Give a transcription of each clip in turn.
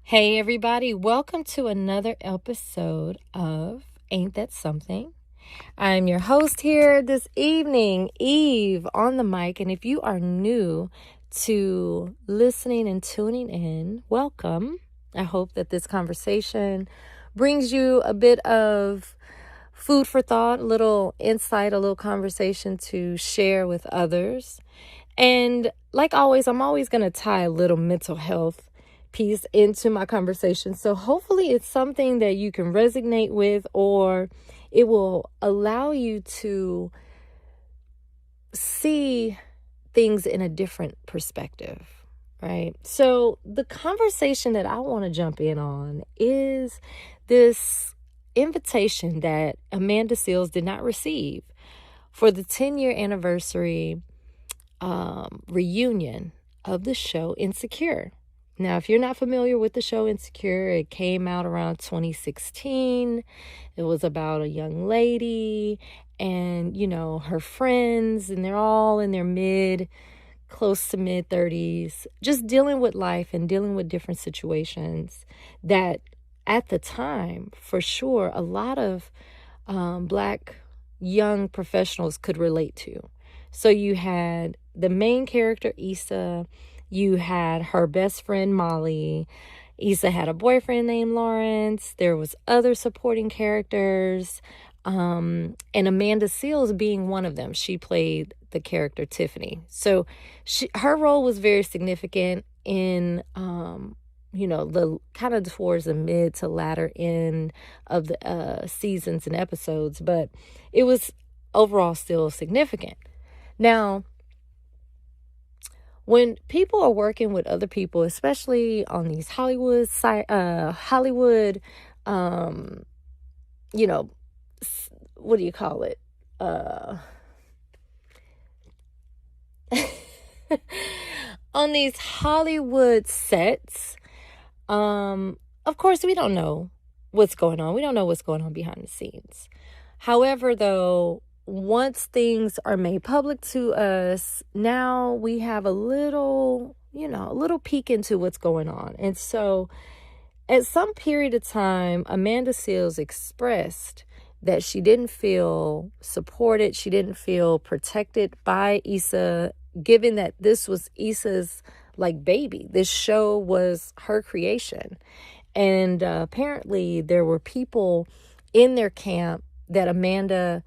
Hey, everybody, welcome to another episode of Ain't That Something? I'm your host here this evening, Eve, on the mic. And if you are new to listening and tuning in, welcome. I hope that this conversation brings you a bit of food for thought, a little insight, a little conversation to share with others. And like always, I'm always going to tie a little mental health piece into my conversation. So hopefully it's something that you can resonate with, or it will allow you to see things in a different perspective, right? So the conversation that I want to jump in on is this invitation that Amanda Seales did not receive for the 10-year anniversary reunion of the show Insecure. Now, if you're not familiar with the show Insecure, it came out around 2016. It was about a young lady and, her friends, and they're all in their close to mid 30s, just dealing with life and dealing with different situations that at the time, for sure, a lot of Black young professionals could relate to. So you had the main character, Issa. You had her best friend, Molly. Issa had a boyfriend named Lawrence. There was other supporting characters, and Amanda Seales being one of them. She played the character Tiffany. So her role was very significant in, the kind of towards the mid to latter end of the seasons and episodes, but it was overall still significant. Now, when people are working with other people, especially on these Hollywood, what do you call it? On these Hollywood sets, of course, we don't know what's going on. We don't know what's going on behind the scenes. However, though, once things are made public to us, now we have a little peek into what's going on. And so at some period of time, Amanda Seales expressed that she didn't feel supported. She didn't feel protected by Issa, given that this was Issa's baby. This show was her creation. And apparently there were people in their camp that Amanda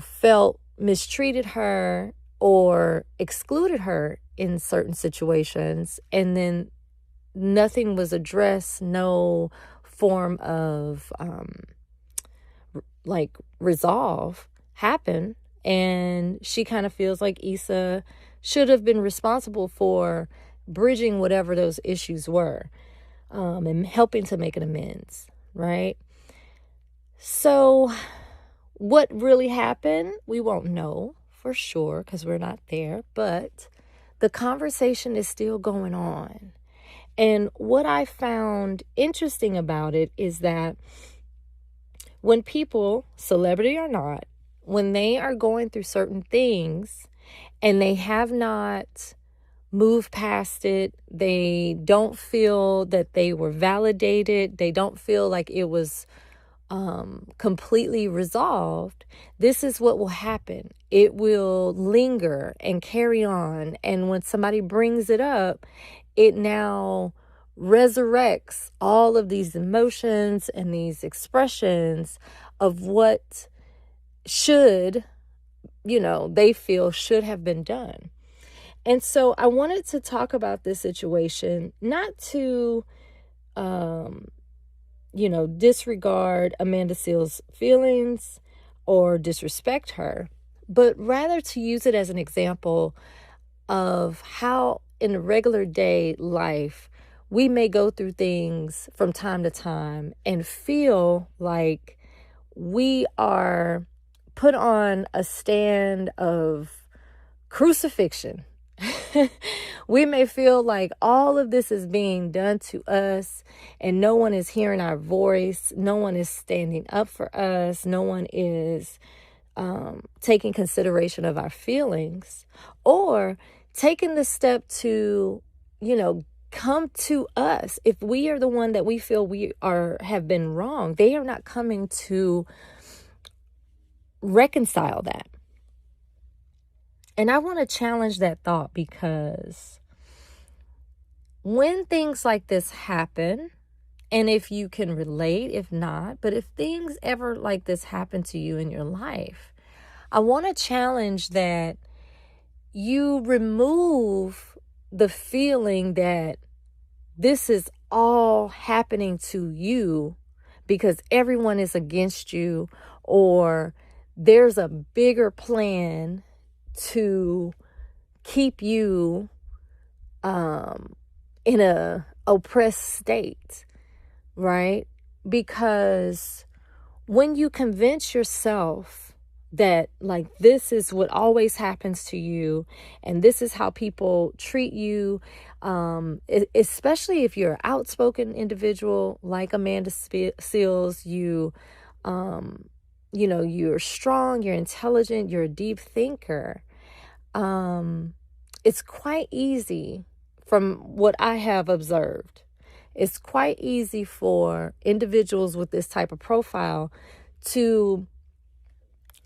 felt mistreated her or excluded her in certain situations, and then nothing was addressed, no form of resolve happened, and she kind of feels like Issa should have been responsible for bridging whatever those issues were, and helping to make an amends, right? So what really happened, we won't know for sure because we're not there, but the conversation is still going on. And what I found interesting about it is that when people, celebrity or not, when they are going through certain things and they have not moved past it, they don't feel that they were validated, they don't feel like it was completely resolved, this is what will happen. It will linger and carry on. And when somebody brings it up, it now resurrects all of these emotions and these expressions of what they feel should have been done. And so I wanted to talk about this situation, not to disregard Amanda Seales' feelings or disrespect her, but rather to use it as an example of how in regular day life we may go through things from time to time and feel like we are put on a stand of crucifixion. We may feel like all of this is being done to us and no one is hearing our voice. No one is standing up for us. No one is taking consideration of our feelings or taking the step to, come to us. If we are the one that we feel have been wrong, they are not coming to reconcile that. And I want to challenge that thought, because when things like this happen, and if you can relate, if not, but if things ever like this happen to you in your life, I want to challenge that you remove the feeling that this is all happening to you because everyone is against you, or there's a bigger plan to keep you in a oppressed state, right? Because when you convince yourself that like this is what always happens to you and this is how people treat you, especially if you're an outspoken individual like Amanda Seales, you're strong, you're intelligent, you're a deep thinker. It's quite easy, from what I have observed, it's quite easy for individuals with this type of profile to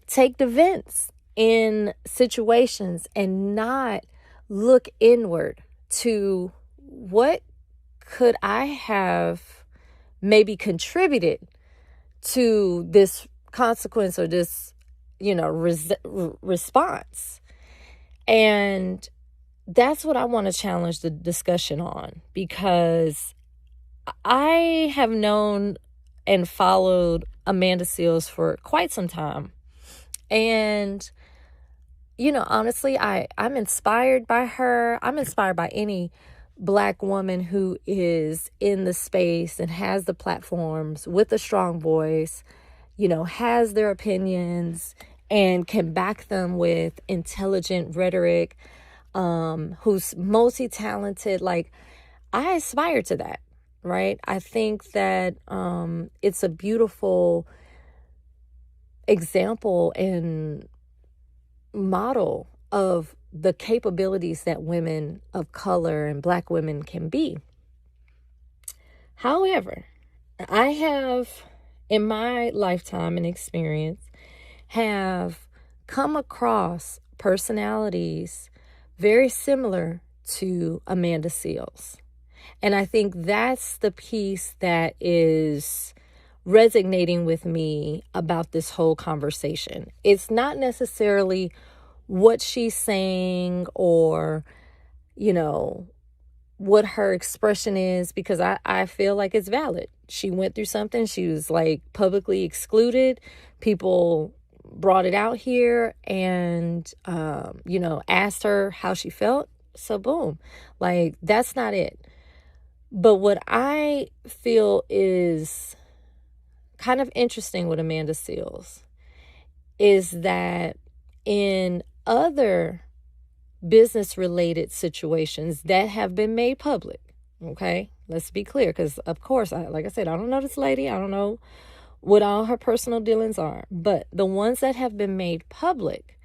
take defense in situations and not look inward to what could I have maybe contributed to this consequence or this, response. And that's what I want to challenge the discussion on, because I have known and followed Amanda Seales for quite some time. And, honestly, I'm inspired by her. I'm inspired by any Black woman who is in the space and has the platforms with a strong voice, has their opinions and can back them with intelligent rhetoric, who's multi-talented. Like, I aspire to that, right? I think that it's a beautiful example and model of the capabilities that women of color and Black women can be. However, I have, in my lifetime and experience, have come across personalities very similar to Amanda Seales. And I think that's the piece that is resonating with me about this whole conversation. It's not necessarily what she's saying or, what her expression is, because I feel like it's valid. She went through something. She was like publicly excluded. People brought it out here and, asked her how she felt. So boom, like that's not it. But what I feel is kind of interesting with Amanda Seales is that in other business-related situations that have been made public, okay? Let's be clear, because of course, like I said, I don't know this lady. I don't know what all her personal dealings are. But the ones that have been made public,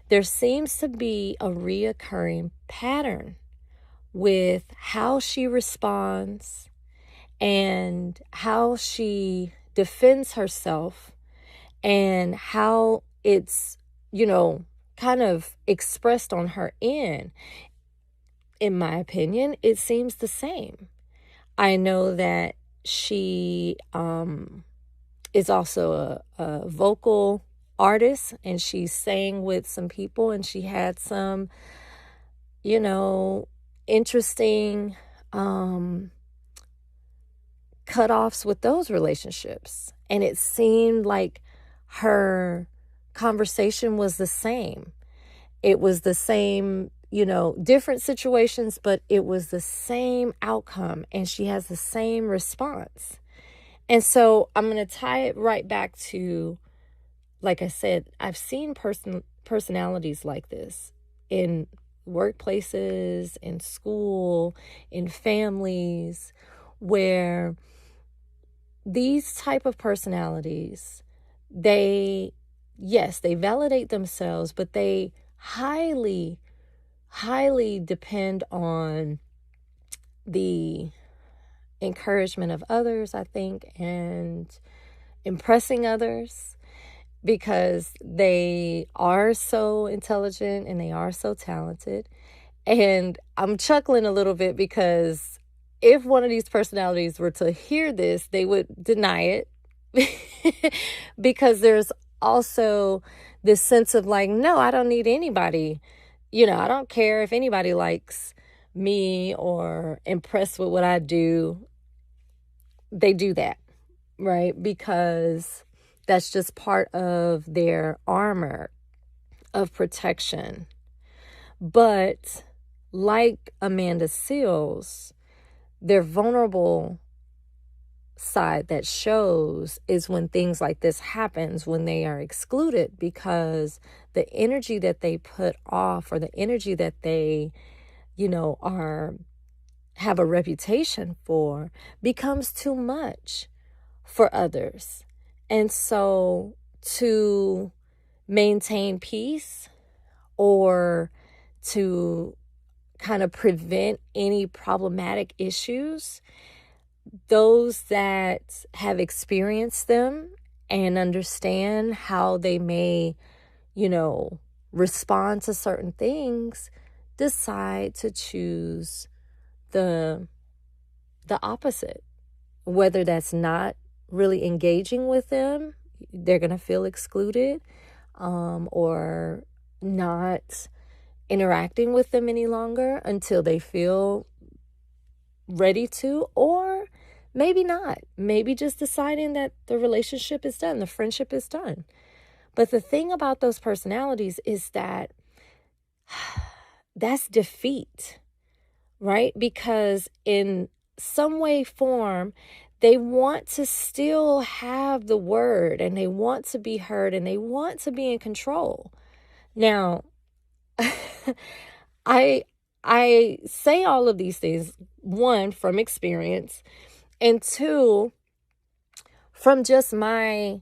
there seems to be a reoccurring pattern with how she responds and how she defends herself and how it's, kind of expressed on her end. In my opinion, it seems the same. I know that she is also a vocal artist, and she sang with some people, and she had some, interesting cutoffs with those relationships. And it seemed like her conversation was the same. It was the same, different situations, but it was the same outcome, and she has the same response. And so I'm going to tie it right back to, like I said, I've seen personalities like this in workplaces, in school, in families, where these type of personalities, they validate themselves, but they highly depend on the encouragement of others, I think, and impressing others, because they are so intelligent and they are so talented. And I'm chuckling a little bit because if one of these personalities were to hear this, they would deny it because there's also this sense of like, no, I don't need anybody. I don't care if anybody likes me or impressed with what I do. They do that, right? Because that's just part of their armor of protection. But like Amanda Seales, their vulnerable side that shows is when things like this happens, when they are excluded, because the energy that they put off, or the energy that they, have a reputation for, becomes too much for others. And so to maintain peace, or to kind of prevent any problematic issues, those that have experienced them and understand how they may, respond to certain things, decide to choose the opposite. Whether that's not really engaging with them, they're going to feel excluded, or not interacting with them any longer until they feel ready to, or maybe not. Maybe just deciding that the relationship is done, the friendship is done. But the thing about those personalities is that that's defeat, right? Because in some way, form, they want to still have the word, and they want to be heard, and they want to be in control. Now, I say all of these things, one, from experience, and two, from just my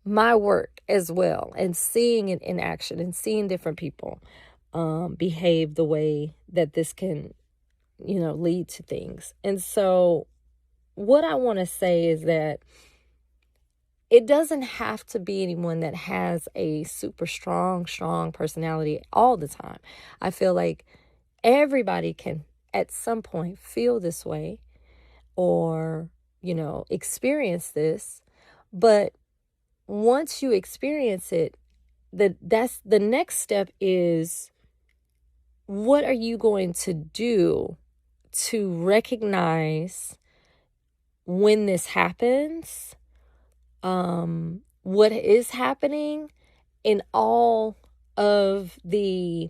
work as well, and seeing it in action, and seeing different people behave the way that this can, lead to things. And so what I want to say is that it doesn't have to be anyone that has a super strong personality all the time. I feel like everybody can at some point feel this way, or, experience this. But once you experience it, that's the next step is, what are you going to do to recognize when this happens, what is happening in all of the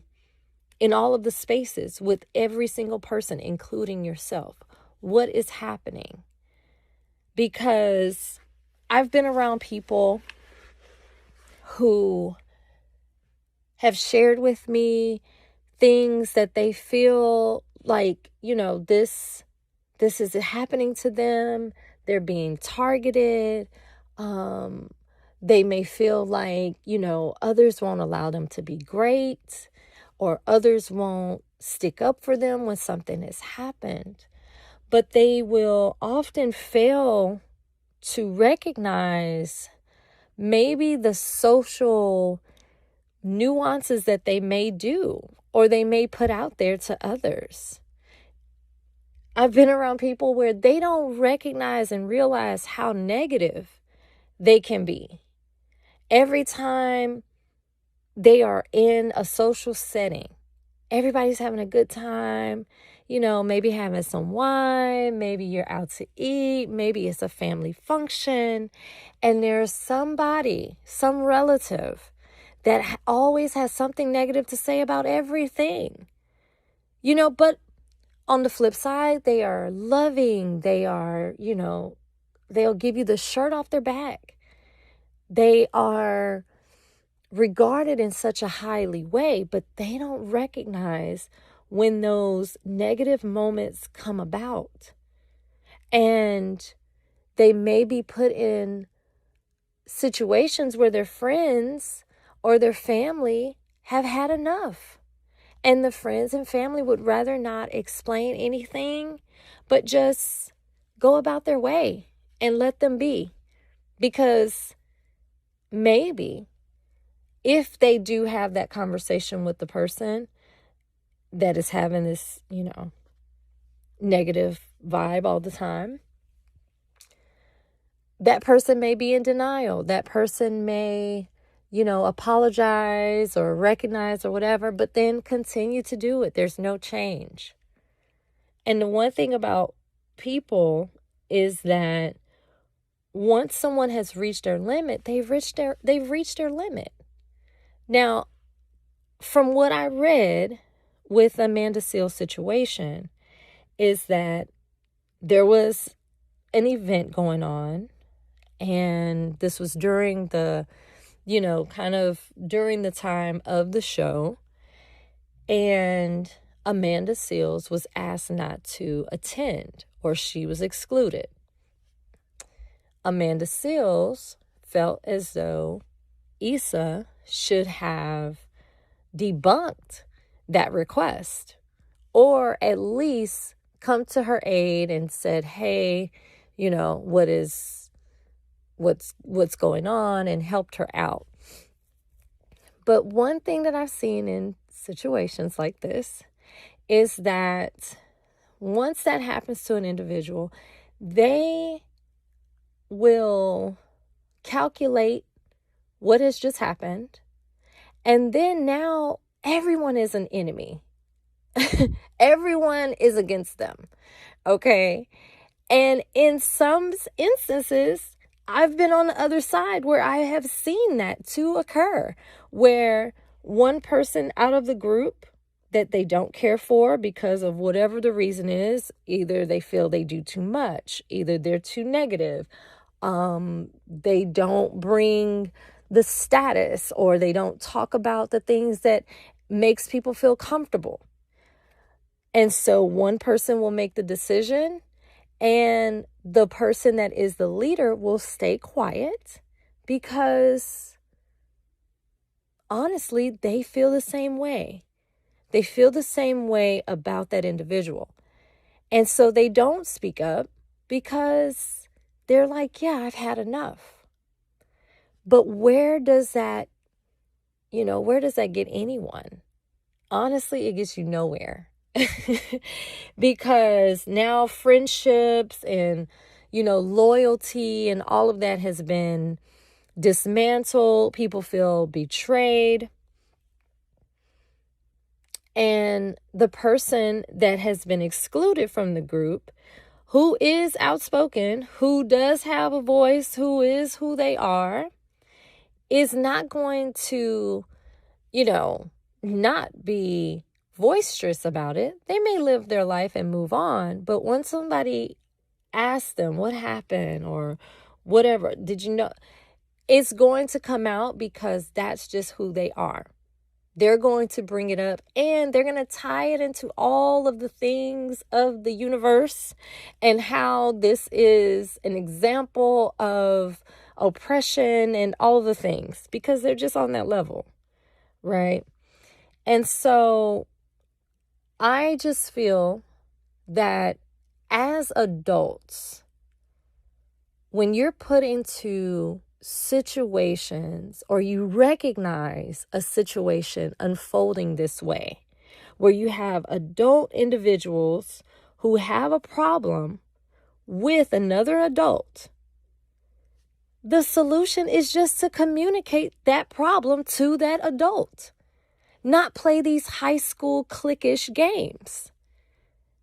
spaces with every single person, including yourself? What is happening? Because I've been around people who have shared with me things that they feel like, this is happening to them. They're being targeted. They may feel like, others won't allow them to be great, or others won't stick up for them when something has happened. But they will often fail to recognize maybe the social nuances that they may do, or they may put out there to others. I've been around people where they don't recognize and realize how negative they can be. Every time they are in a social setting, everybody's having a good time, maybe having some wine, maybe you're out to eat, maybe it's a family function, and there's somebody, some relative, that always has something negative to say about everything. But on the flip side, they are loving. They are, they'll give you the shirt off their back. They are regarded in such a highly way, but they don't recognize when those negative moments come about. And they may be put in situations where their friends or their family have had enough. And the friends and family would rather not explain anything, but just go about their way and let them be. Because maybe if they do have that conversation with the person that is having this, negative vibe all the time, that person may be in denial. That person may, apologize or recognize or whatever, but then continue to do it. There's no change. And the one thing about people is that once someone has reached their limit, they've reached their limit. Now, from what I read with Amanda Seales' situation is that there was an event going on, and this was during the, kind of during the time of the show, and Amanda Seales was asked not to attend, or she was excluded. Amanda Seales felt as though Issa should have debunked that request, or at least come to her aid and said, hey, what's going on, and helped her out. But one thing that I've seen in situations like this is that once that happens to an individual, they will calculate what has just happened, and then now everyone is an enemy. Everyone is against them. Okay. And in some instances, I've been on the other side where I have seen that to occur, where one person out of the group that they don't care for because of whatever the reason is, either they feel they do too much, either they're too negative, they don't bring the status, or they don't talk about the things that makes people feel comfortable. And so one person will make the decision, and the person that is the leader will stay quiet because honestly, they feel the same way. They feel the same way about that individual. And so they don't speak up because they're like, yeah, I've had enough. But where does that get anyone? Honestly, it gets you nowhere. Because now friendships and, loyalty and all of that has been dismantled. People feel betrayed. And the person that has been excluded from the group, who is outspoken, who does have a voice, who is who they are, is not going to, not be boisterous about it. They may live their life and move on, but when somebody asks them what happened or whatever, did you know, it's going to come out because that's just who they are. They're going to bring it up, and they're going to tie it into all of the things of the universe and how this is an example of oppression and all of the things, because they're just on that level, right? And so I just feel that as adults, when you're put into situations, or you recognize a situation unfolding this way, where you have adult individuals who have a problem with another adult, the solution is just to communicate that problem to that adult, not play these high school cliquish games.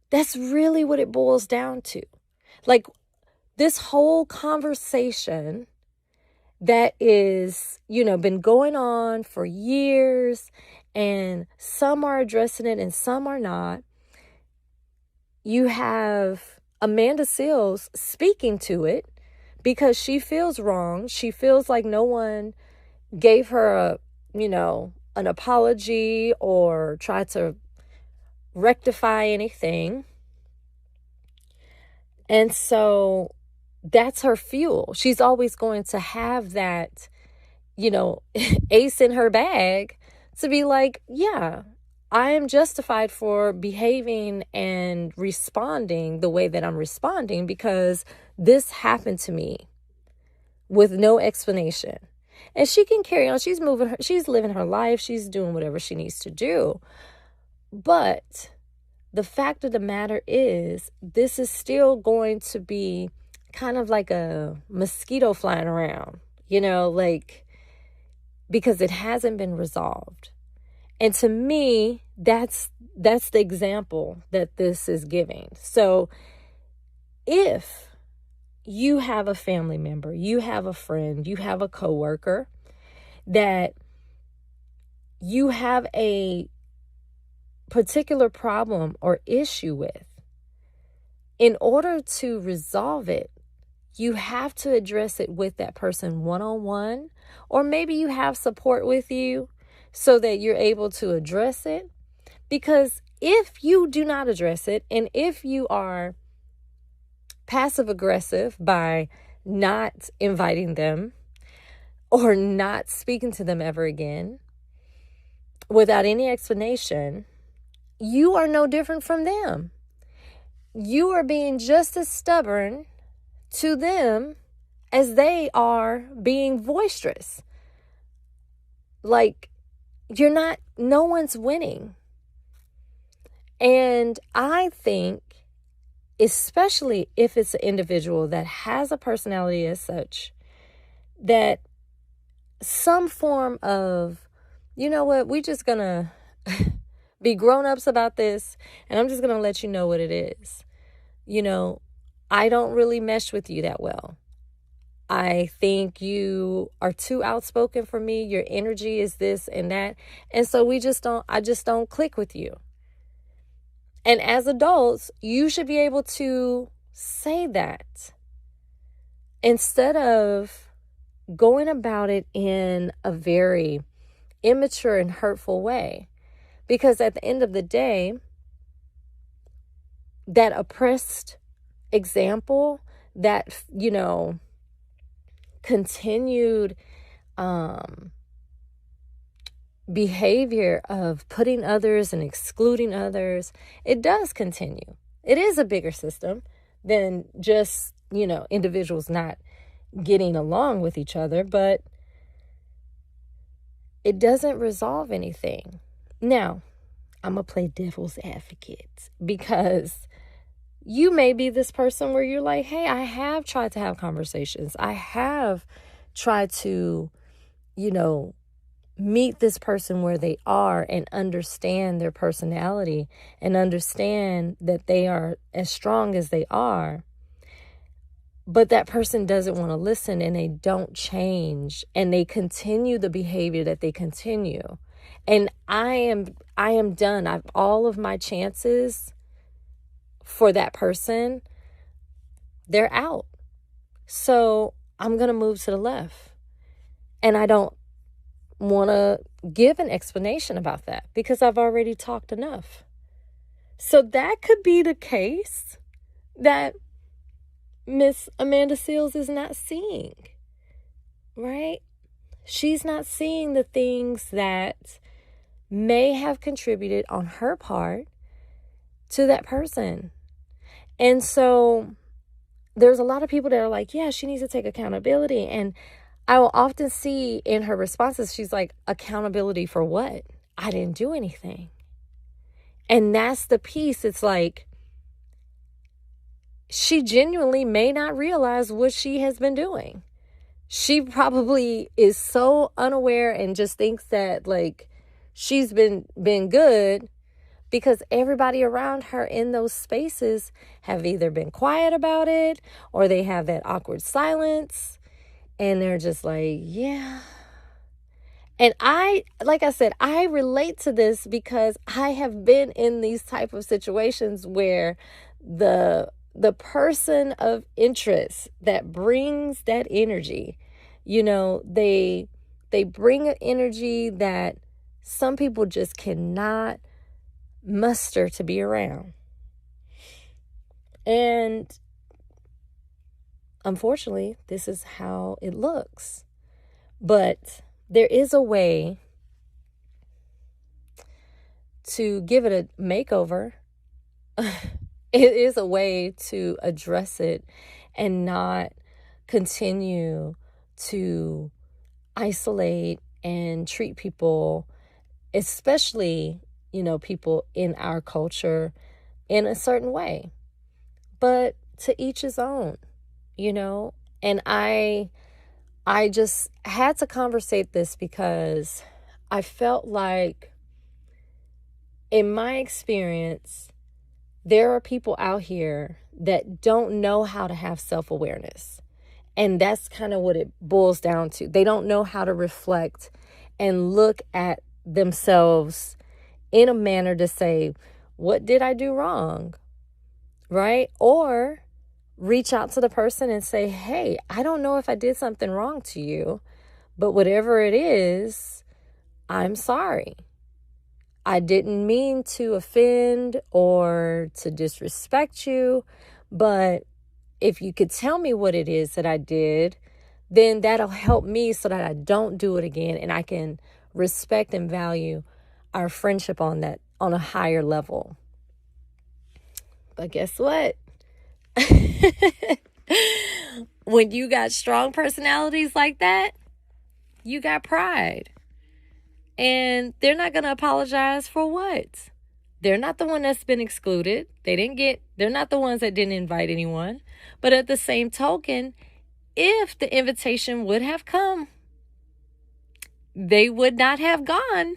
That's really what it boils down to. Like, this whole conversation that is, been going on for years, and some are addressing it and some are not. You have Amanda Seales speaking to it because she feels wrong. She feels like no one gave her an apology or tried to rectify anything. And so that's her fuel. She's always going to have that, ace in her bag to be like, yeah, I am justified for behaving and responding the way that I'm responding because this happened to me with no explanation. And she can carry on. She's living her life. She's doing whatever she needs to do. But the fact of the matter is, this is still going to be kind of like a mosquito flying around, like, because it hasn't been resolved. And to me, that's the example that this is giving. So if you have a family member, you have a friend, you have a coworker that you have a particular problem or issue with, in order to resolve it, you have to address it with that person one-on-one, or maybe you have support with you so that you're able to address it. Because if you do not address it, and if you are passive aggressive by not inviting them or not speaking to them ever again without any explanation, you are no different from them. You are being just as stubborn to them as they are being boisterous. Like, no one's winning. And I think, especially if it's an individual that has a personality as such, that some form of, we're just going to be grown-ups about this, and I'm just going to let you know what it is. I don't really mesh with you that well. I think you are too outspoken for me. Your energy is this and that. And so I just don't click with you. And as adults, you should be able to say that instead of going about it in a very immature and hurtful way. Because at the end of the day, that oppressed example, that, continued behavior of putting others and excluding others, it does continue. It is a bigger system than just, individuals not getting along with each other, but it doesn't resolve anything. Now, I'm going to play devil's advocate, because you may be this person where you're like, hey, I have tried to have conversations. I have tried to, meet this person where they are and understand their personality and understand that they are as strong as they are. But that person doesn't want to listen, and they don't change, and they continue the behavior that they continue. And I am done. I've all of my chances for that person, they're out. So I'm going to move to the left. And I don't want to give an explanation about that because I've already talked enough. So that could be the case that Miss Amanda Seales is not seeing, right? She's not seeing the things that may have contributed on her part to that person. And so there's a lot of people that are like, yeah, she needs to take accountability. And I will often see in her responses, she's like, accountability for what? I didn't do anything. And that's the piece. It's like, she genuinely may not realize what she has been doing. She probably is so unaware and just thinks that, like, she's been good because everybody around her in those spaces have either been quiet about it or they have that awkward silence. And they're just like, yeah. And like I said, I relate to this because I have been in these type of situations where the person of interest that brings that energy, they bring an energy that some people just cannot muster to be around. And unfortunately, this is how it looks. But there is a way to give it a makeover. It is a way to address it and not continue to isolate and treat people, especially, people in our culture, in a certain way. But to each his own, and I just had to conversate this because I felt like, in my experience, there are people out here that don't know how to have self-awareness. And that's kind of what it boils down to. They don't know how to reflect and look at themselves in a manner to say, what did I do wrong? Right? Or reach out to the person and say, hey, I don't know if I did something wrong to you, but whatever it is, I'm sorry. I didn't mean to offend or to disrespect you, but if you could tell me what it is that I did, then that'll help me so that I don't do it again, and I can respect and value our friendship on a higher level. But guess what? When you got strong personalities like that, you got pride. And they're not going to apologize for what? They're not the one that's been excluded. They're not the ones that didn't invite anyone. But at the same token, if the invitation would have come, they would not have gone.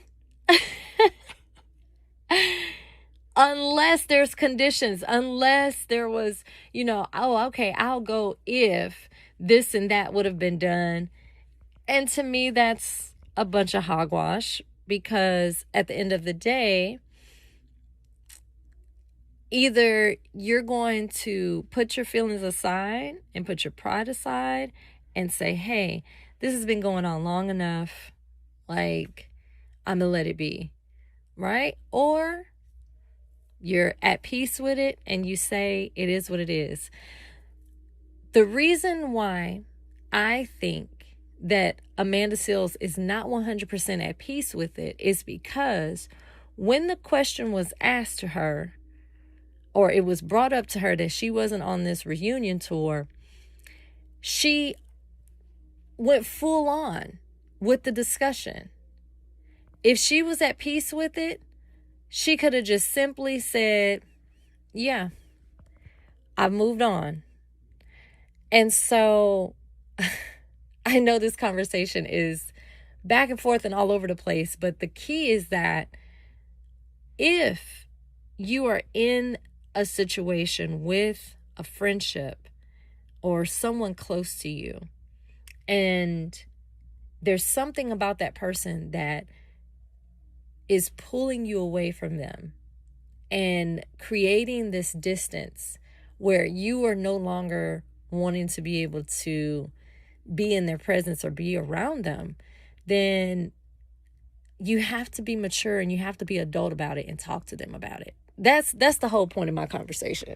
Unless there's conditions, unless there was, oh, okay, I'll go if this and that would have been done. And to me, that's a bunch of hogwash, because at the end of the day, either you're going to put your feelings aside and put your pride aside and say, hey, this has been going on long enough. Like, I'm going to let it be. Right? Or you're at peace with it and you say it is what it is. The reason why I think that Amanda Seales is not 100% at peace with it is because when the question was asked to her, or it was brought up to her that she wasn't on this reunion tour, she went full on with the discussion. If she was at peace with it, she could have just simply said, yeah, I've moved on. And so I know this conversation is back and forth and all over the place, but the key is that if you are in a situation with a friendship or someone close to you, and there's something about that person that is pulling you away from them and creating this distance where you are no longer wanting to be able to be in their presence or be around them, then you have to be mature and you have to be adult about it and talk to them about it. That's the whole point of my conversation,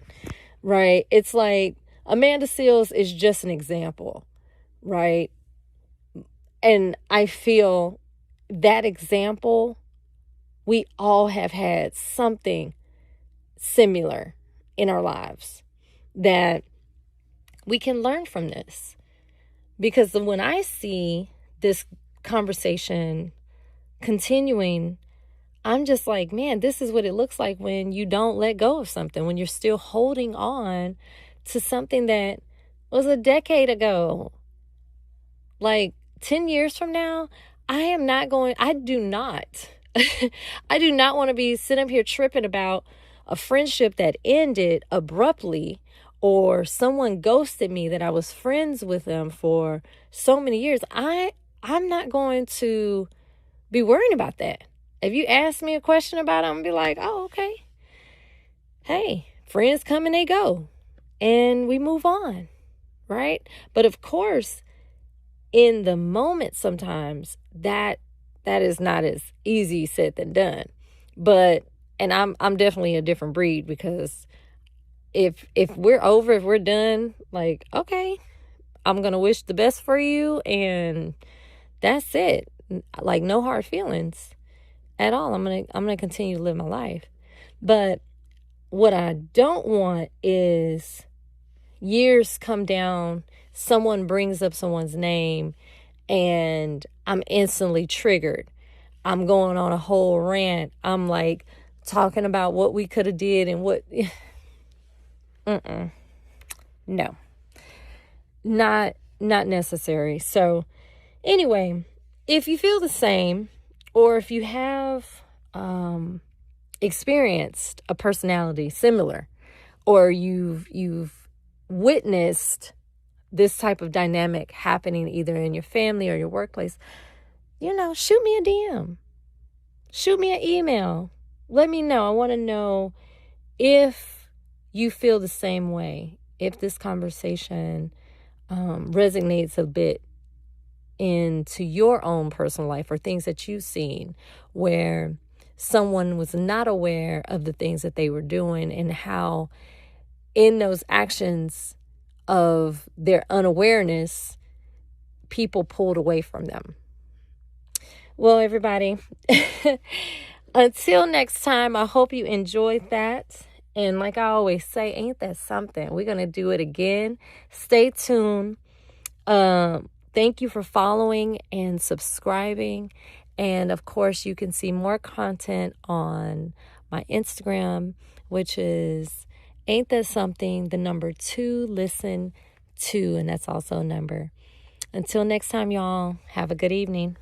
right? It's like Amanda Seales is just an example, right? And I feel that example, we all have had something similar in our lives that we can learn from this. Because when I see this conversation continuing, I'm just like, man, this is what it looks like when you don't let go of something, when you're still holding on to something that was a decade ago. Like 10 years from now, I do not want to be sitting up here tripping about a friendship that ended abruptly, or someone ghosted me that I was friends with them for so many years. I'm not going to be worrying about that. If you ask me a question about it, I'm going to be like, oh, okay. Hey, friends come and they go, and we move on, right? But of course, in the moment, sometimes that is not as easy said than done. And I'm definitely a different breed, because if we're done, like, okay, I'm going to wish the best for you, and that's it. Like, no hard feelings. at all. I'm gonna continue to live my life. But what I don't want is years come down, someone brings up someone's name, and I'm instantly triggered. I'm going on a whole rant. I'm like talking about what we could have did and what. No, not necessary. So anyway, if you feel the same, or if you have experienced a personality similar, or you've witnessed this type of dynamic happening either in your family or your workplace, shoot me a DM, shoot me an email. Let me know. I want to know if you feel the same way, if this conversation resonates a bit into your own personal life, or things that you've seen where someone was not aware of the things that they were doing, and how in those actions of their unawareness, people pulled away from them. Well, everybody, until next time, I hope you enjoyed that. And like I always say, ain't that something? We're going to do it again. Stay tuned. Thank you for following and subscribing. And of course, you can see more content on my Instagram, which is Ain't That Something, the number 2, listen 2. And that's also a number. Until next time, y'all, have a good evening.